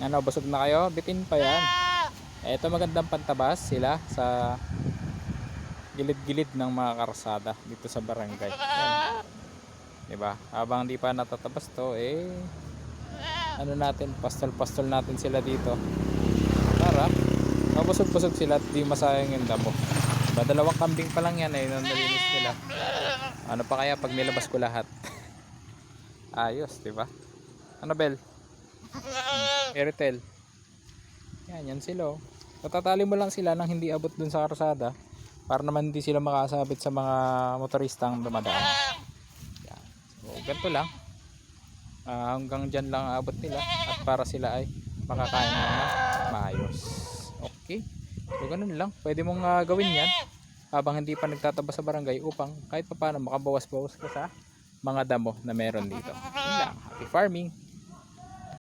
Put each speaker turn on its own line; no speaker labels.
Ano, busog na kayo? Bitin pa yan. Ito magandang pantabas sila sa gilid-gilid ng mga karsada dito sa barangay. Yan. Diba? Habang di pa natatabas to, ano natin, pastol-pastol natin sila dito. Para mabusog-busog sila at di masayang yung damo. Diba? Dalawang kambing pa lang yan nalinis nila. Ano pa kaya pag nilabas ko lahat? Ayos, diba? Ano, Bel? Airtel. Yan sila. Patatali mo lang sila nang hindi abot dun sa karsada para naman hindi sila makasabit sa mga motoristang dumadaan. Yan. So, ganito lang. Hanggang dyan lang abot nila at para sila ay makakain ng maayos. Okay. So, ganun lang. Pwede mong gawin yan habang hindi pa nagtatabas sa barangay upang kahit paano makabawas-bawas ka sa mga damo na meron dito. Yun lang. Happy farming!